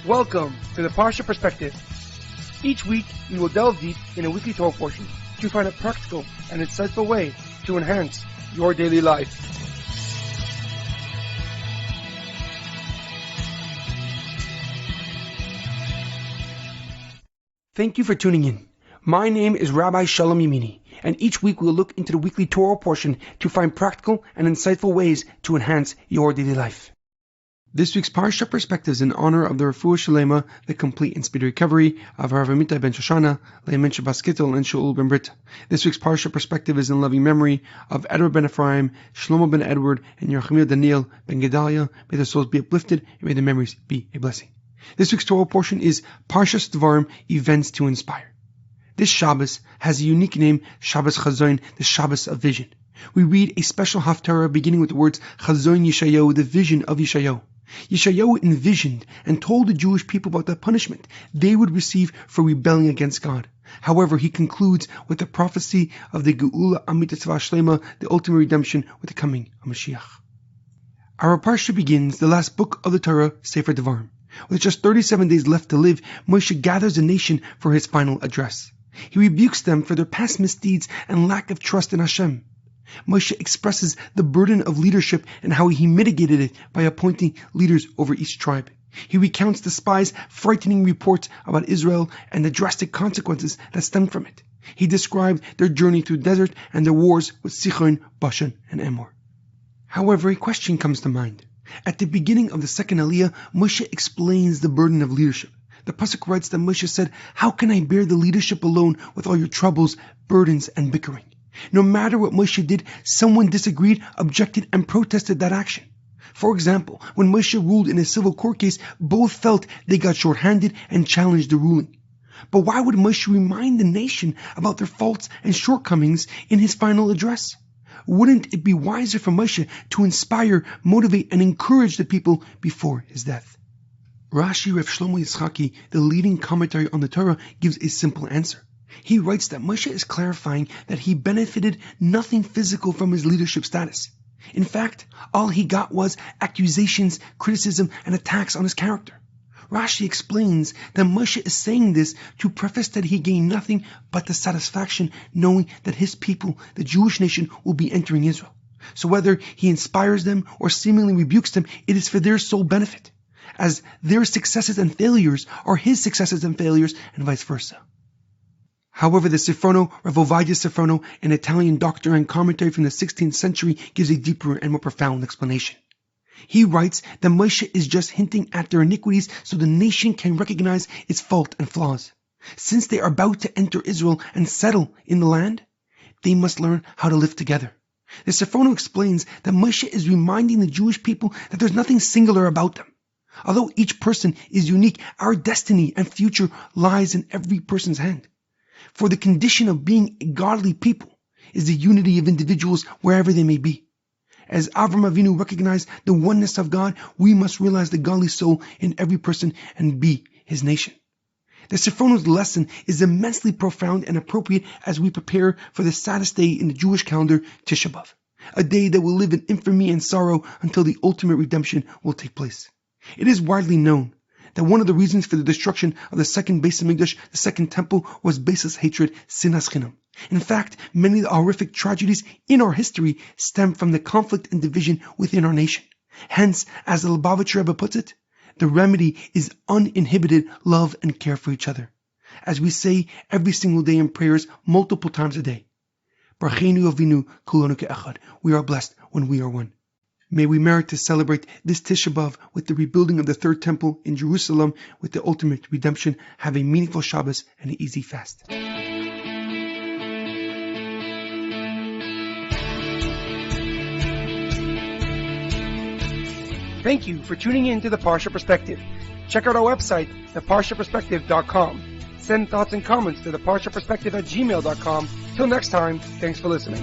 Welcome to the Parsha Perspective. Each week, we will delve deep in a weekly Torah portion to find a practical and insightful way to enhance your daily life. Thank you for tuning in. My name is Rabbi Shalom Yamini, and each week we will look into the weekly Torah portion to find practical and insightful ways to enhance your daily life. This week's Parsha Perspective is in honor of the Refuah Shlema, the complete and speedy recovery of HaRav Amitai ben Shoshanna, Leah Mintche bas Gittel, and Shaul ben Berta. This week's Parsha Perspective is in loving memory of Edward Ben Efraim, Shlomo Ben Edward, and Yirachmiel Daniel Ben Gedalia. May their souls be uplifted, and may their memories be a blessing. This week's Torah portion is Parshas Devarim, Events to Inspire. This Shabbos has a unique name, Shabbos Chazon, the Shabbos of Vision. We read a special Haftorah beginning with the words Chazon Yeshayahu, the vision of Yeshayahu. Yeshayahu envisioned and told the Jewish people about the punishment they would receive for rebelling against God. However, he concludes with the prophecy of the Geula Amitai Shlema, the ultimate redemption with the coming of Mashiach. Our Parsha begins the last book of the Torah, Sefer Devarim. With just 37 days left to live, Moshe gathers the nation for his final address. He rebukes them for their past misdeeds and lack of trust in Hashem. Moshe expresses the burden of leadership and how he mitigated it by appointing leaders over each tribe. He recounts the spies' frightening reports about Israel and the drastic consequences that stemmed from it. He described their journey through the desert and their wars with Sichon, Bashan, and Amor. However, a question comes to mind. At the beginning of the second Aliyah, Moshe explains the burden of leadership. The Pasuk writes that Moshe said, "How can I bear the leadership alone with all your troubles, burdens, and bickering?" No matter what Moshe did, someone disagreed, objected, and protested that action. For example, when Moshe ruled in a civil court case, both felt they got short-handed and challenged the ruling. But why would Moshe remind the nation about their faults and shortcomings in his final address? Wouldn't it be wiser for Moshe to inspire, motivate, and encourage the people before his death? Rashi Rav Shlomo Yitzchaki, the leading commentary on the Torah, gives a simple answer. He writes that Moshe is clarifying that he benefited nothing physical from his leadership status. In fact, all he got was accusations, criticism, and attacks on his character. Rashi explains that Moshe is saying this to preface that he gained nothing but the satisfaction knowing that his people, the Jewish nation, will be entering Israel. So whether he inspires them or seemingly rebukes them, it is for their sole benefit, as their successes and failures are his successes and failures, and vice versa. However, the Sifrono, Rav Ovadia Sifrono, an Italian doctor and commentary from the 16th century, gives a deeper and more profound explanation. He writes that Moshe is just hinting at their iniquities so the nation can recognize its fault and flaws. Since they are about to enter Israel and settle in the land, they must learn how to live together. The Sifrono explains that Moshe is reminding the Jewish people that there's nothing singular about them. Although each person is unique, our destiny and future lies in every person's hand. For the condition of being a godly people is the unity of individuals wherever they may be. As Avram Avinu recognized the oneness of God, we must realize the godly soul in every person and be his nation. The Sifrono's lesson is immensely profound and appropriate as we prepare for the saddest day in the Jewish calendar, Tisha B'Av, a day that will live in infamy and sorrow until the ultimate redemption will take place. It is widely known that one of the reasons for the destruction of the second Beis Hamikdash, the second temple, was baseless hatred, sinas chinam. In fact, many of the horrific tragedies in our history stem from the conflict and division within our nation. Hence, as the Lubavitcher Rebbe puts it, the remedy is uninhibited love and care for each other. As we say every single day in prayers, multiple times a day, Barcheinu Avinu kulonu ke'echad. We are blessed when we are one. May we merit to celebrate this Tisha B'Av with the rebuilding of the third temple in Jerusalem with the ultimate redemption. Have a meaningful Shabbos and an easy fast. Thank you for tuning in to the Parsha Perspective. Check out our website, theparshaperspective.com. Send thoughts and comments to theparshaperspective@gmail.com. Till next time, thanks for listening.